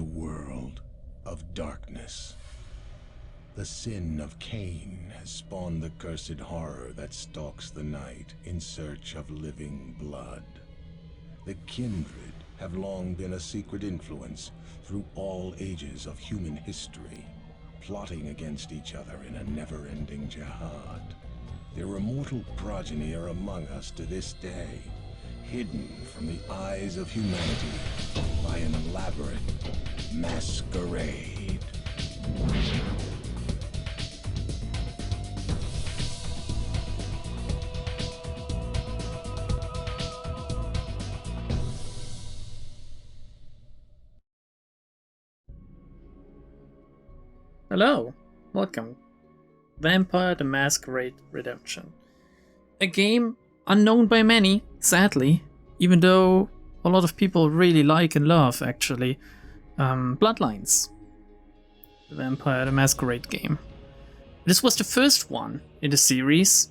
a world of darkness. The sin of Cain has spawned the cursed horror that stalks the night in search of living blood. The kindred have long been a secret influence through all ages of human history, plotting against each other in a never-ending jihad. Their immortal progeny are among us to this day, hidden from the eyes of humanity by an elaborate masquerade. Hello, welcome. Vampire the Masquerade Redemption. A game unknown by many, sadly, even though a lot of people really like and love, actually. Bloodlines. The Vampire the Masquerade game. This was the first one in the series,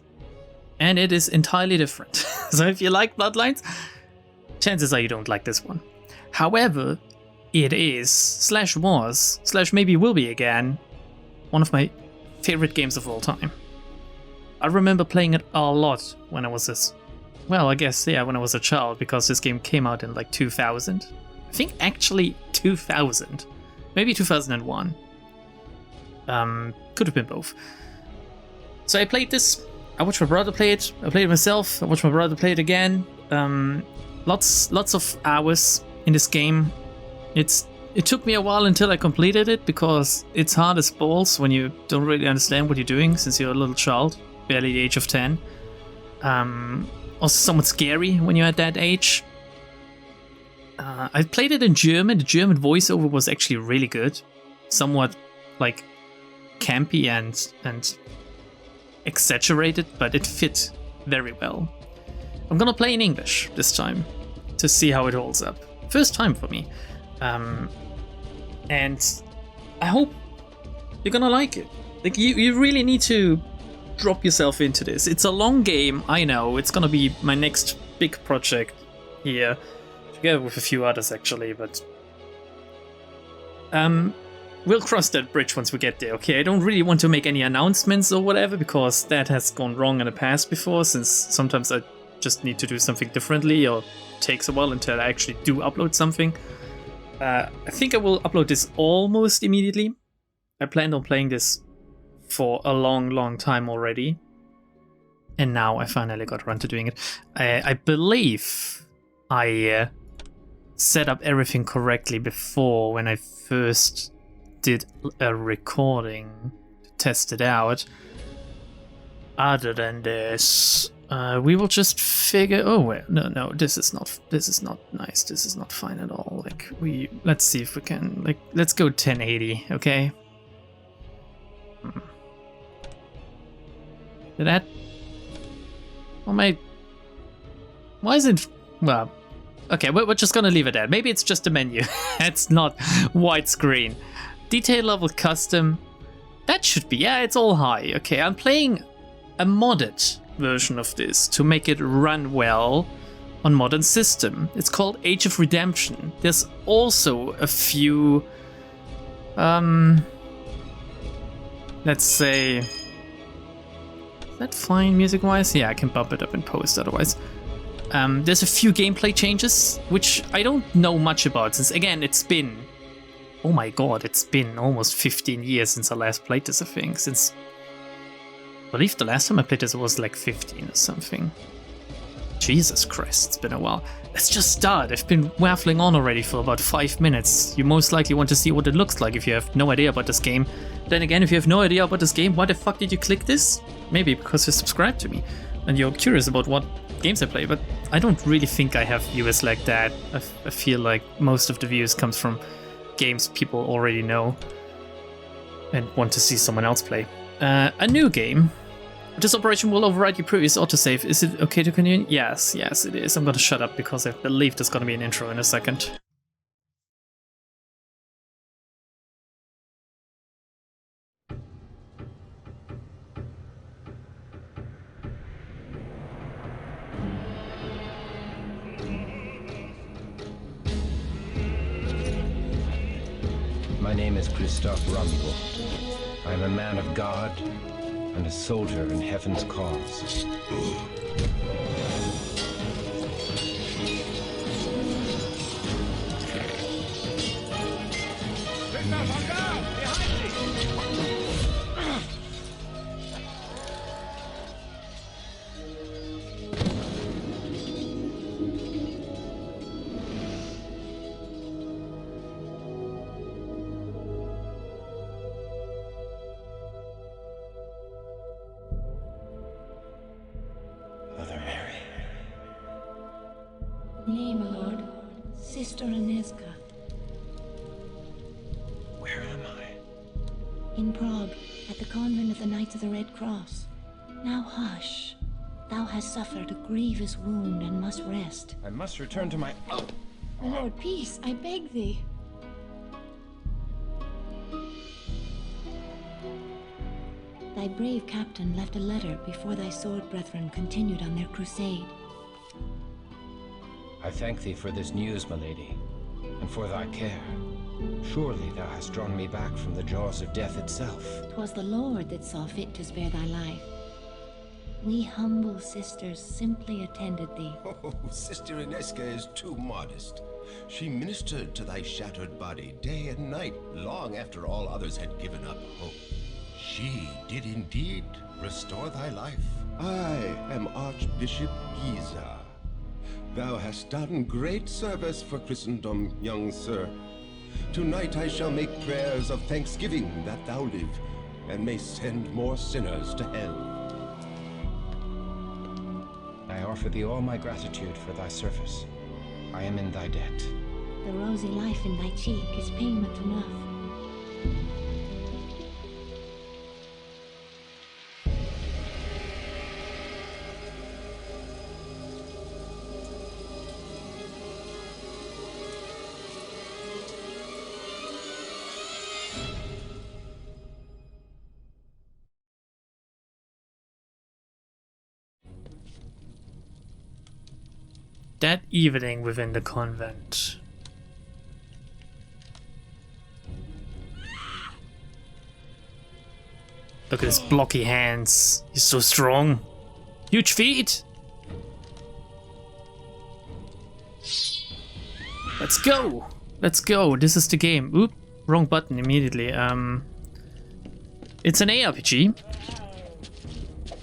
and it is entirely different. So if you like Bloodlines, chances are you don't like this one. However, it is, / was, / maybe will be again, one of my favorite games of all time. I remember playing it a lot when I was when I was a child, because this game came out in like 2000. I think actually 2000, maybe 2001. Could have been both. So I played this, I watched my brother play it, I played it myself, I watched my brother play it again. Lots of hours in this game. It took me a while until I completed it, because it's hard as balls when you don't really understand what you're doing since you're a little child, barely the age of 10. Also somewhat scary when you're at that age. I played it in German. The German voiceover was actually really good. Somewhat like campy and exaggerated, but it fit very well. I'm gonna play in English this time to see how it holds up. First time for me. And I hope you're gonna like it. Like you really need to drop yourself into this. It's a long game, I know. It's gonna be my next big project here, together with a few others actually, but we'll cross that bridge once we get there, okay? I don't really want to make any announcements or whatever, because that has gone wrong in the past before, since sometimes I just need to do something differently, or it takes a while until I actually do upload something. I think I will upload this almost immediately. I planned on playing this for a long time already, and now I finally got around to doing it. I believe I set up everything correctly before, when I first did a recording to test it out. Other than this, we will just figure. Oh wait, no, this is not nice. This is not fine at all. Like let's see if we can, like, let's go 1080, okay? Did that? Oh my. Why is it? Well, okay, we're just gonna leave it at. Maybe it's just a menu. It's not widescreen. Detail level custom. That should be, yeah, it's all high. Okay, I'm playing a modded version of this to make it run well on modern system. It's called Age of Redemption. There's also a few let's say, is that fine music wise? Yeah, I can bump it up in post otherwise. There's a few gameplay changes which I don't know much about, since again it's been, oh my god, it's been almost 15 years since I last played this, I think. Since I believe the last time I played this was like 15 or something. Jesus Christ, it's been a while. Let's just start. I've been waffling on already for about 5 minutes. You most likely want to see what it looks like if you have no idea about this game. Then again, if you have no idea about this game, why the fuck did you click this? Maybe because you subscribed to me and you're curious about what games I play, but I don't really think I have viewers like that. I feel like most of the views comes from games people already know and want to see someone else play. A new game. This operation will override your previous autosave. Is it okay to continue? Yes, it is. I'm gonna shut up because I believe there's gonna be an intro in a second. name is Christophe Rumble. I am a man of God and a soldier in heaven's cause. Mother Mary. Nay, my lord. Sister Aneska. Where am I? In Prague, at the convent of the Knights of the Red Cross. Now hush. Thou hast suffered a grievous wound and must rest. I must return to my... Oh. My lord, peace, I beg thee. Thy brave captain left a letter before thy sword brethren continued on their crusade. I thank thee for this news, my lady, and for thy care. Surely thou hast drawn me back from the jaws of death itself. 'Twas the Lord that saw fit to spare thy life. We humble sisters simply attended thee. Oh, Sister Aneska is too modest. She ministered to thy shattered body day and night, long after all others had given up hope. She did indeed restore thy life. I am Archbishop Giza. Thou hast done great service for Christendom, young sir. Tonight I shall make prayers of thanksgiving that thou live, and may send more sinners to hell. I offer thee all my gratitude for thy service. I am in thy debt. The rosy life in thy cheek is payment enough. That evening within the convent. Look at his blocky hands. He's so strong. Huge feet. Let's go. Let's go. This is the game. Oop, wrong button immediately. It's an ARPG.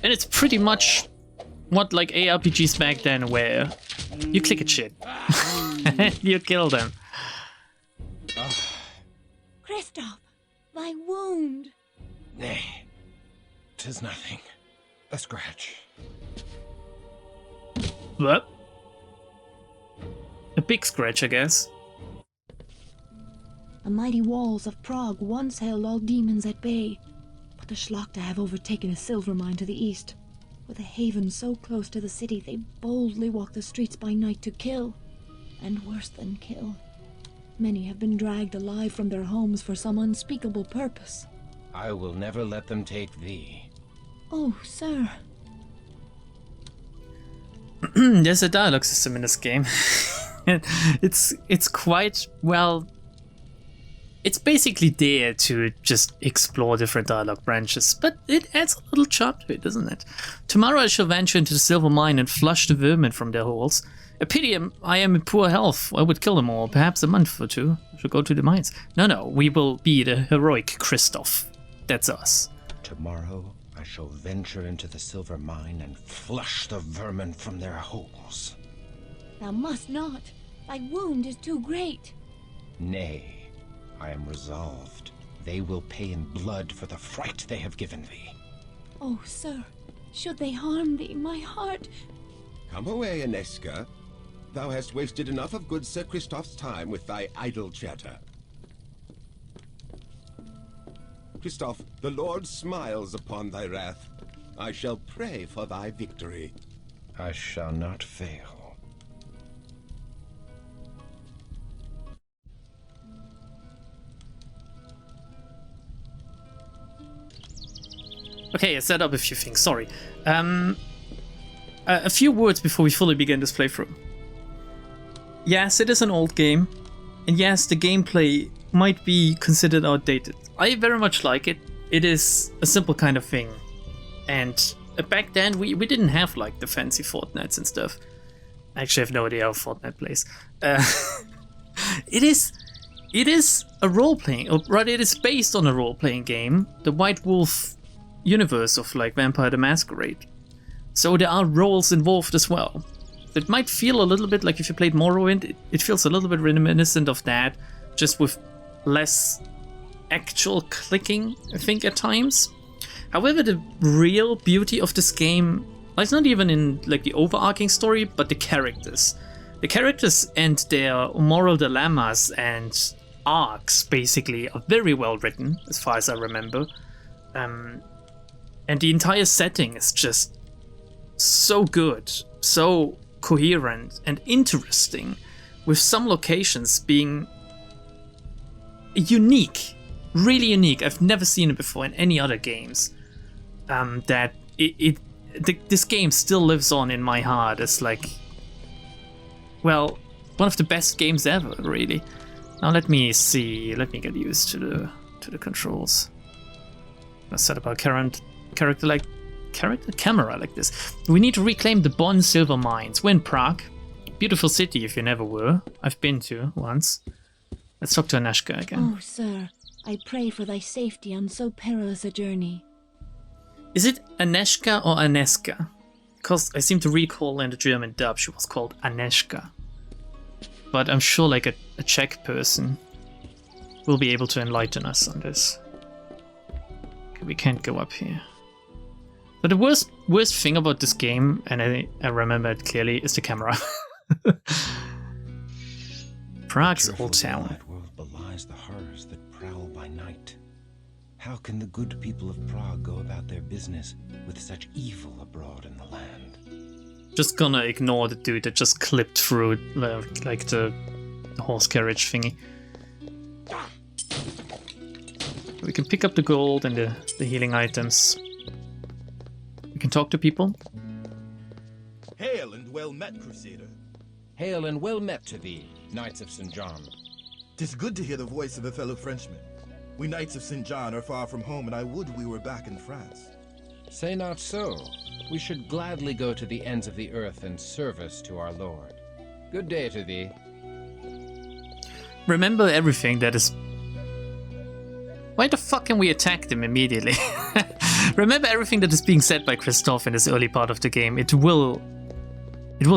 And it's pretty much what like ARPGs back then were. You click at shit. You kill them. Christoph, thy wound. Nay, 'tis nothing. A scratch. What? A big scratch, I guess. The mighty walls of Prague once held all demons at bay, but the Schlachter have overtaken a silver mine to the east. With a haven so close to the city, they boldly walk the streets by night to kill, and worse than kill. Many have been dragged alive from their homes for some unspeakable purpose. I will never let them take thee. Oh, sir. There's a dialogue system in this game. It's quite, well, it's basically there to just explore different dialogue branches, but it adds a little charm to it, doesn't it? Tomorrow I shall venture into the silver mine and flush the vermin from their holes. A pity I am in poor health. I would kill them all, perhaps a month or two. I shall go to the mines. No, we will be the heroic Christoph. That's us. Tomorrow I shall venture into the silver mine and flush the vermin from their holes. Thou must not. Thy wound is too great. Nay. I am resolved. They will pay in blood for the fright they have given thee. Oh, sir, should they harm thee, my heart... Come away, Aneska. Thou hast wasted enough of good Sir Christoph's time with thy idle chatter. Christoph, the Lord smiles upon thy wrath. I shall pray for thy victory. I shall not fail. Okay, I set up a few things, sorry. A few words before we fully begin this playthrough. Yes, it is an old game, and yes, the gameplay might be considered outdated. I very much like it. It is a simple kind of thing. And back then, we didn't have like the fancy Fortnites and stuff. I actually have no idea how Fortnite plays. It is a role-playing, or rather it is based on a role-playing game, the White Wolf universe of like Vampire the Masquerade. So there are roles involved as well. It might feel a little bit like if you played Morrowind, it feels a little bit reminiscent of that, just with less actual clicking, I think, at times. However, the real beauty of this game lies not even in like the overarching story, but the characters. The characters and their moral dilemmas and arcs, basically, are very well written, as far as I remember. And the entire setting is just so good, so coherent and interesting, with some locations being unique, really unique. I've never seen it before in any other games. That this game still lives on in my heart as like, well, one of the best games ever, really. Now let me see. Let me get used to the controls. Let's set up our camera like this. We need to reclaim the Bonn silver mines. We're in Prague. Beautiful city if you never were. I've been to once. Let's talk to Aneshka again. Oh, sir, I pray for thy safety on so perilous a journey. Is it Aneshka or Aneska? Because I seem to recall in the German dub she was called Aneshka. But I'm sure like a Czech person will be able to enlighten us on this. Okay, we can't go up here. But the worst thing about this game, and I remember it clearly, is the camera. Prague's old town. That world belies the horrors that prowl by night. How can the good people of Prague go about their business with such evil abroad in the land? Just gonna ignore the dude that just clipped through like the horse carriage thingy. We can pick up the gold and the healing items. We can talk to people. Hail and well met, Crusader. Hail and well met to thee, Knights of St. John. 'Tis good to hear the voice of a fellow Frenchman. We Knights of St. John are far from home, and I would we were back in France. Say not so. We should gladly go to the ends of the earth in service to our Lord. Good day to thee. Remember everything that is... Why the fuck can we attack them immediately? Remember everything that is being said by Christoph in this early part of the game. It will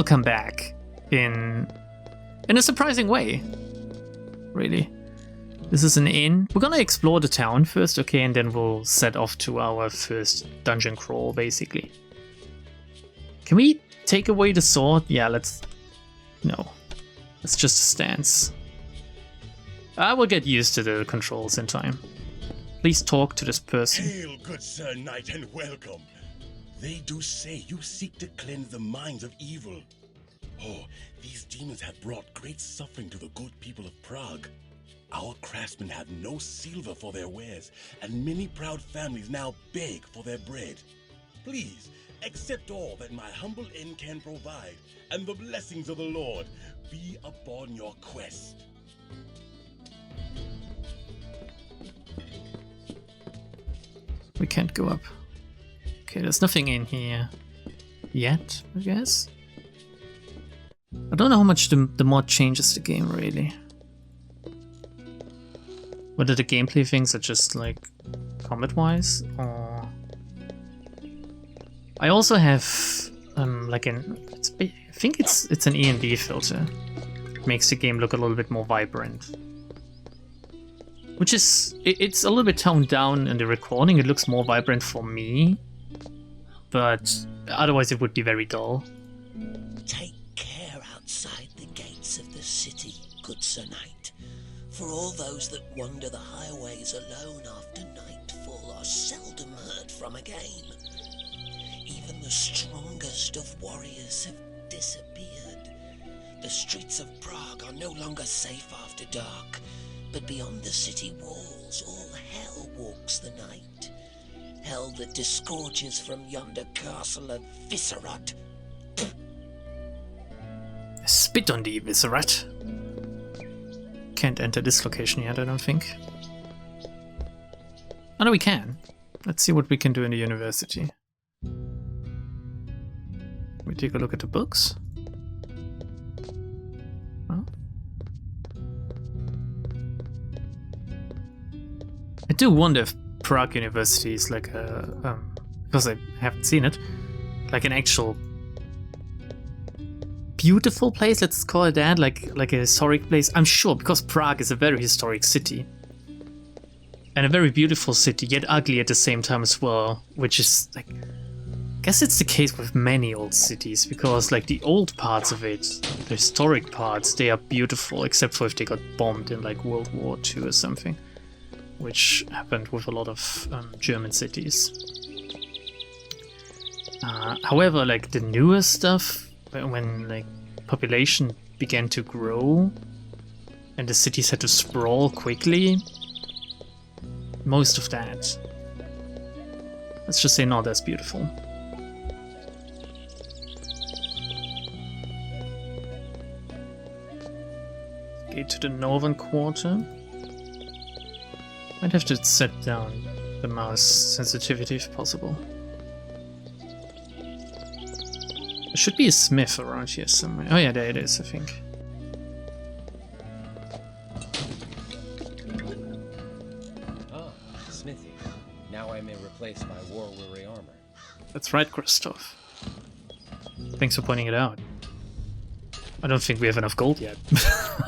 come back in a surprising way. Really. This is an inn. We're gonna explore the town first, okay, and then we'll set off to our first dungeon crawl, basically. Can we take away the sword? Yeah, let's... No. It's just a stance. I will get used to the controls in time. Please talk to this person. Hail, good Sir Knight, and welcome. They do say you seek to cleanse the minds of evil. Oh, these demons have brought great suffering to the good people of Prague. Our craftsmen have no silver for their wares, and many proud families now beg for their bread. Please, accept all that my humble inn can provide, and the blessings of the Lord be upon your quest. We can't go up. Okay, there's nothing in here yet, I guess. I don't know how much the mod changes the game, really. Whether the gameplay things are just like combat-wise, or... I also have like I think it's an E&B filter. It makes the game look a little bit more vibrant. Which is, it's a little bit toned down in the recording. It looks more vibrant for me, but otherwise it would be very dull. Take care outside the gates of the city, good Sir Knight. For all those that wander the highways alone after nightfall are seldom heard from again. Even the strongest of warriors have disappeared. The streets of Prague are no longer safe after dark, but beyond the city walls all hell walks the night. Hell that disgorges from yonder castle of Viscerat. Spit on thee, Viscerat. can't enter this location yet, I don't think. Oh no, we can. Let's see what we can do in the university. We take a look at the books. Well, I do wonder if Prague University is like a, because I haven't seen it, like an actual beautiful place, let's call it that, like a historic place. I'm sure, because Prague is a very historic city. And a very beautiful city, yet ugly at the same time as well, which is like, I guess it's the case with many old cities, because like the old parts of it, the historic parts, they are beautiful, except for if they got bombed in like World War II or something, which happened with a lot of German cities. However, like the newer stuff, when like population began to grow and the cities had to sprawl quickly, most of that, let's just say, not as beautiful. Gate to the northern quarter. Might have to set down the mouse sensitivity if possible. There should be a smith around here somewhere. Oh yeah, there it is, I think. Ah, smithy. Now I may replace my war-weary armor. That's right, Christoph. Thanks for pointing it out. I don't think we have enough gold yet.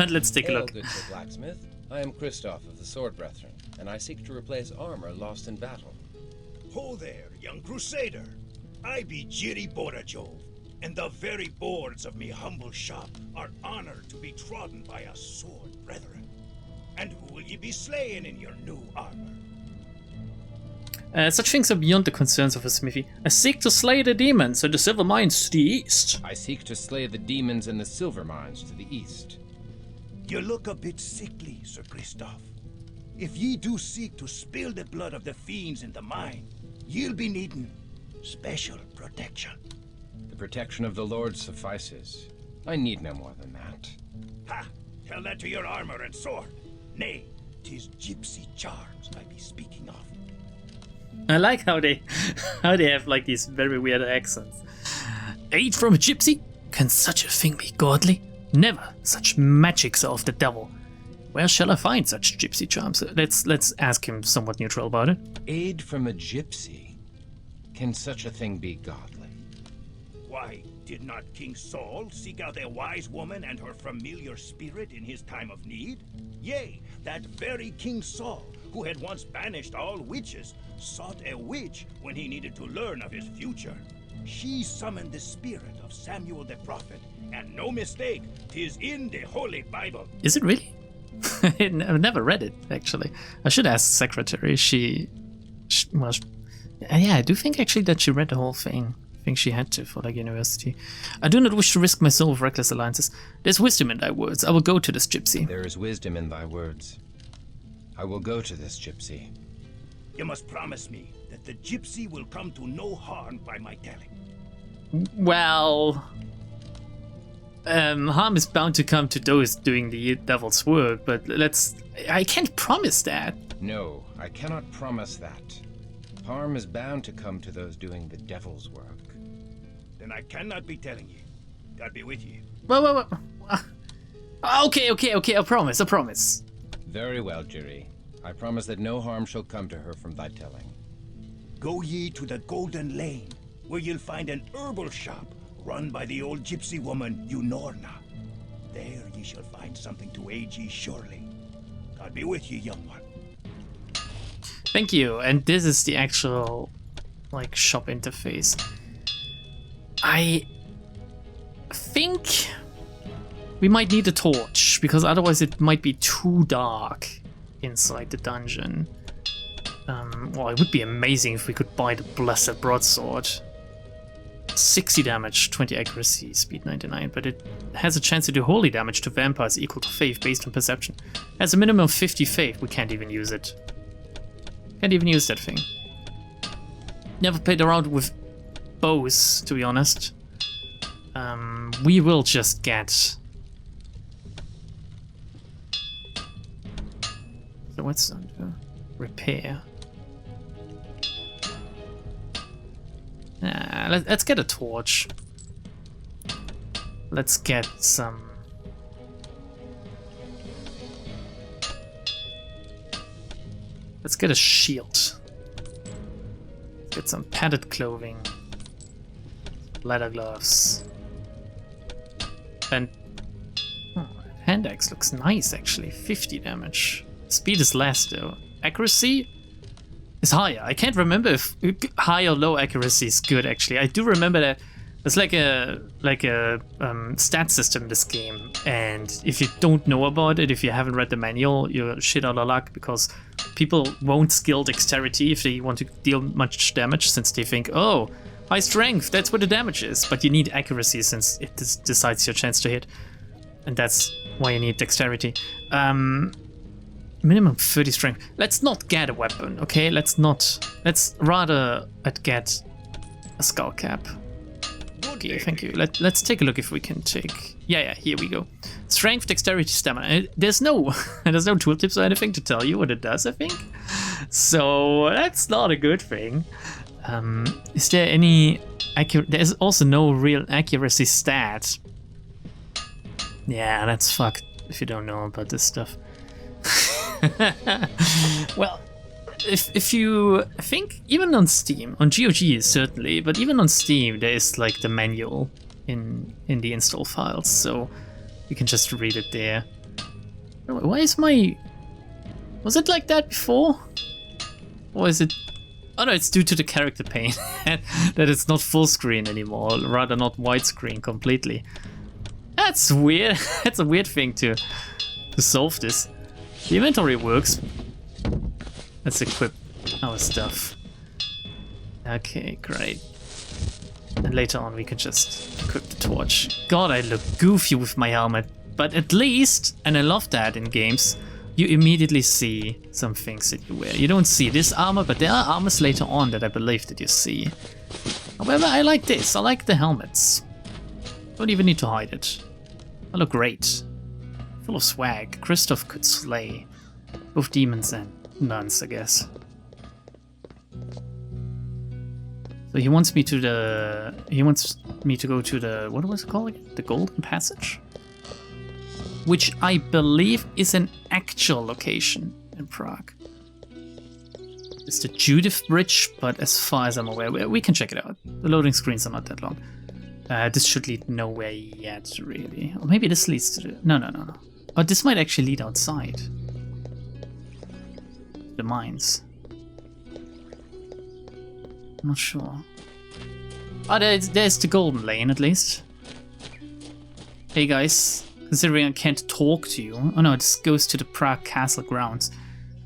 Let's take a Hail, look. good Sir Blacksmith. I am Christoph of the Sword Brethren, and I seek to replace armor lost in battle. Ho there, young crusader. I be Jiri Borajov, and the very boards of me humble shop are honored to be trodden by a sword brethren. And who will ye be slaying in your new armor? Such things are beyond the concerns of a smithy. I seek to slay the demons and the silver mines to the east. I seek to slay the demons in the silver mines to the east. You look a bit sickly, Sir Christoph. If ye do seek to spill the blood of the fiends in the mine, ye'll be needing special protection. The protection of the Lord suffices. I need no more than that. Ha! Tell that to your armor and sword. Nay, 'tis gypsy charms I be speaking of. I like how they have like these very weird accents. Aid from a gypsy? Can such a thing be godly? Never. Such magics are of the devil. Where shall I find such gypsy charms? Let's ask him somewhat neutral about it. Aid from a gypsy? Can such a thing be godly? Why, did not King Saul seek out a wise woman and her familiar spirit in his time of need? Yea, that very King Saul, who had once banished all witches, sought a witch when he needed to learn of his future. She summoned the spirit of Samuel the prophet, and no mistake, 'tis in the Holy Bible. Is it really? I've never read it, actually. I should ask the secretary. She was... Yeah, I do think actually that she read the whole thing. I think she had to for like university. I do not wish to risk my soul with reckless alliances. There's wisdom in thy words. I will go to this gypsy. There is wisdom in thy words. I will go to this gypsy. You must promise me that the gypsy will come to no harm by my telling. Well... harm is bound to come to those doing the devil's work, but I can't promise that. No, I cannot promise that. Harm is bound to come to those doing the devil's work. Then I cannot be telling you. God be with you. Well. Okay, I promise. Very well, Jiri. I promise that no harm shall come to her from thy telling. Go ye to the Golden Lane, where you'll find an herbal shop run by the old gypsy woman, Unorna. There ye shall find something to aid ye surely. God be with you, young one. Thank you, and this is the actual, like, shop interface. I think we might need a torch, because otherwise it might be too dark inside the dungeon. Well, it would be amazing if we could buy the Blessed Broadsword. 60 damage, 20 accuracy, speed 99, but it has a chance to do holy damage to vampires equal to faith based on perception. Has a minimum of 50 faith, we can't even use it. Can't even use that thing. Never played around with bows, to be honest. We will just get the whetstone do? Repair. Let's get a torch. Let's get some... Let's get a shield. Let's get some padded clothing. Leather gloves. And... Oh, hand axe looks nice actually. 50 damage. Speed is less though. Accuracy is higher. I can't remember if high or low accuracy is good actually. I do remember that there's like a stat system in this game, and if you don't know about it, if you haven't read the manual, you're shit out of luck, because people won't skill dexterity if they want to deal much damage, since they think, oh, high strength, that's what the damage is. But you need accuracy since it decides your chance to hit, and that's why you need dexterity. Minimum 30 strength. Let's not get a weapon, okay? Let's rather get a skull cap. Okay, thank you. Let's take a look if we can take... Yeah, here we go. Strength, dexterity, stamina. There's no tooltips or anything to tell you what it does, I think. So that's not a good thing. Is there any... There's also no real accuracy stat. Yeah, that's fucked if you don't know about this stuff. Well, if you I think even on Steam, on GOG certainly, but even on Steam there is like the manual in the install files, so you can just read it there. Why is my... Was it like that before? Or is it... Oh no, it's due to the character pane that it's not full screen anymore, rather not widescreen completely. That's weird. That's a weird thing to solve this. The inventory works. Let's equip our stuff. Okay, great. And later on we can just equip the torch. God, I look goofy with my helmet. But at least, and I love that in games, you immediately see some things that you wear. You don't see this armor, but there are armors later on that I believe that you see. However, I like this. I like the helmets. Don't even need to hide it. I look great. Full of swag. Christoph could slay both demons and nuns, I guess. So he wants me to go to the, what was it called again? The Golden Passage? Which I believe is an actual location in Prague. It's the Judith Bridge, but as far as I'm aware, we can check it out. The loading screens are not that long. This should lead nowhere yet, really. Or maybe this leads to the... No. Oh, this might actually lead outside. The mines. I'm not sure. Oh, there's the Golden Lane, at least. Hey, guys. Considering I can't talk to you... Oh, no, this goes to the Prague Castle grounds,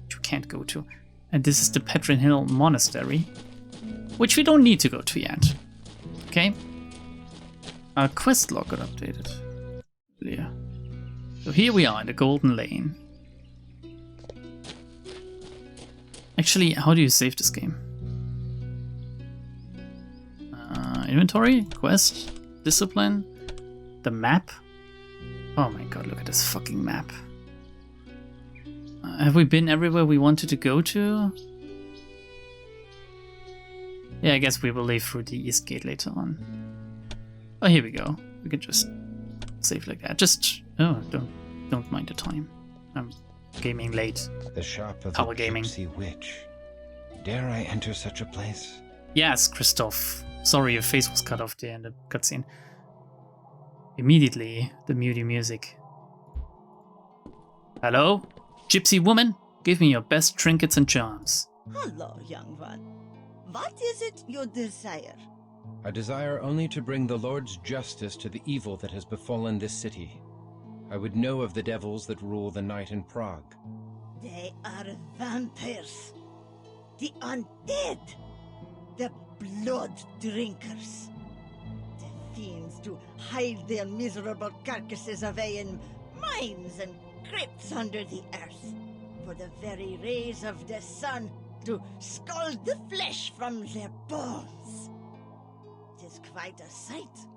which we can't go to. And this is the Petrin Hill Monastery, which we don't need to go to yet. Okay? Our quest log got updated. Yeah. So here we are in the Golden Lane. Actually, how do you save this game? Inventory, quest, discipline, the map. Oh my god, look at this fucking map. Have we been everywhere we wanted to go to? Yeah, I guess we will leave through the east gate later on. Oh, here we go. We can just save like that. Just... Oh, don't mind the time. I'm gaming late. The shop of Power the gaming. Gypsy Witch. Dare I enter such a place? Yes, Christoph. Sorry, your face was cut off there in the cutscene. Immediately, the moody music. Hello? Gypsy woman? Give me your best trinkets and charms. Hello, young one. What is it you desire? I desire only to bring the Lord's justice to the evil that has befallen this city. I would know of the devils that rule the night in Prague. They are vampires. The undead. The blood drinkers. The fiends to hide their miserable carcasses away in mines and crypts under the earth. For the very rays of the sun to scald the flesh from their bones. 'Tis quite a sight,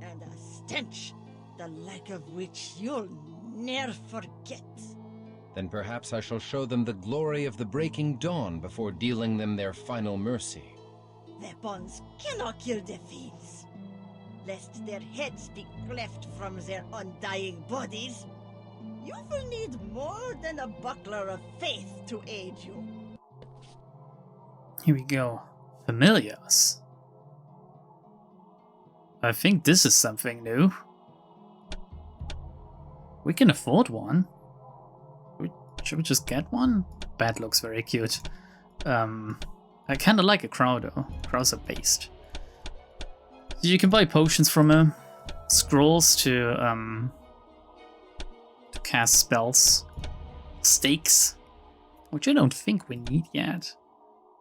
and a stench, the like of which you'll ne'er forget. Then perhaps I shall show them the glory of the breaking dawn before dealing them their final mercy. Weapons cannot kill the fiends. Lest their heads be cleft from their undying bodies, you will need more than a buckler of faith to aid you. Here we go. Familiars. I think this is something new. We can afford one. Should we just get one? Bat looks very cute. I kinda like a crow though. Crows are based. You can buy potions from her. Scrolls to cast spells. Stakes, which I don't think we need yet.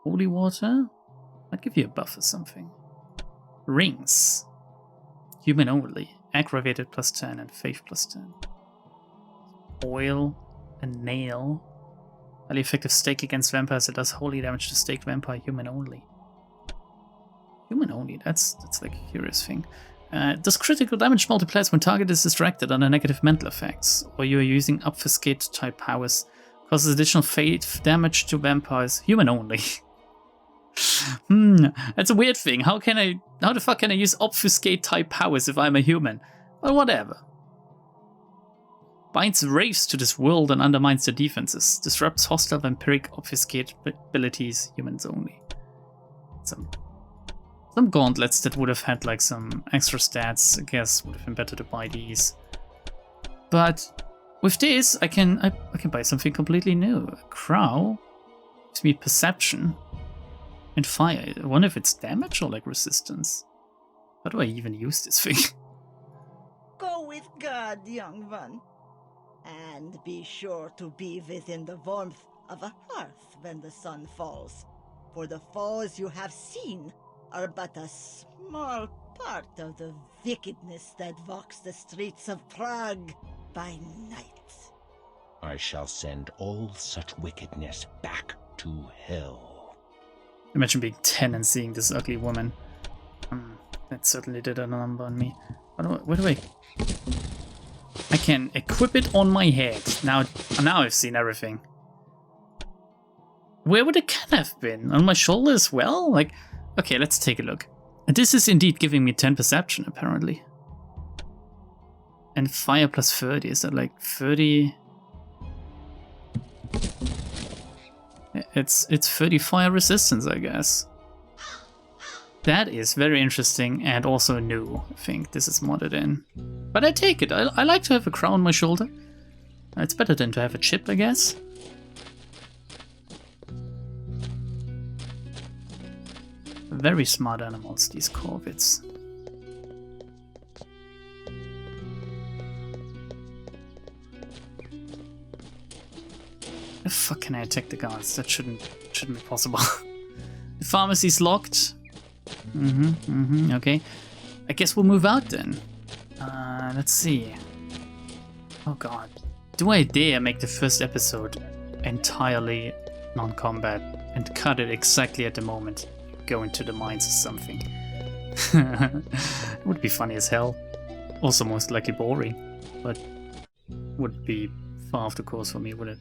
Holy water? I'd give you a buff or something. Rings. Human only. Aggravated +10 and faith +10. Oil. A nail. Highly effective stake against vampires. It does holy damage to staked vampire. Human only. Human only. That's like a curious thing. Does critical damage multiplies when target is distracted under negative mental effects, or you are using obfuscate type powers. Causes additional faith damage to vampires. Human only. That's a weird thing. How the fuck can I use obfuscate type powers if I'm a human? Well, whatever. Binds wraiths to this world and undermines their defenses. Disrupts hostile vampiric obfuscate abilities. Humans only. Some gauntlets that would have had like some extra stats. I guess would have been better to buy these. But with this, I can buy something completely new. A crow gives me perception and fire. I wonder if it's damage or like resistance. How do I even use this thing? Go with God, young one. And be sure to be within the warmth of a hearth when the sun falls. For the foes you have seen are but a small part of the wickedness that walks the streets of Prague by night. I shall send all such wickedness back to hell. Imagine being 10 and seeing this ugly woman. That certainly did a number on me. Where do I can equip it on my head. Now I've seen everything. Where would it can have been? On my shoulder as well? Like, okay, let's take a look. This is indeed giving me 10 perception, apparently. And fire +30, is that like 30? It's 30 fire resistance, I guess. That is very interesting and also new. I think this is modded in. But I take it. I like to have a crown on my shoulder. It's better than to have a chip, I guess. Very smart animals, these corvids. The fuck can I attack the guards? That shouldn't be possible. The pharmacy's locked. Okay. I guess we'll move out then. Let's see. Oh god. Do I dare make the first episode entirely non-combat and cut it exactly at the moment? Go into the mines or something. It would be funny as hell. Also most likely boring. But would be far off the course for me, would it?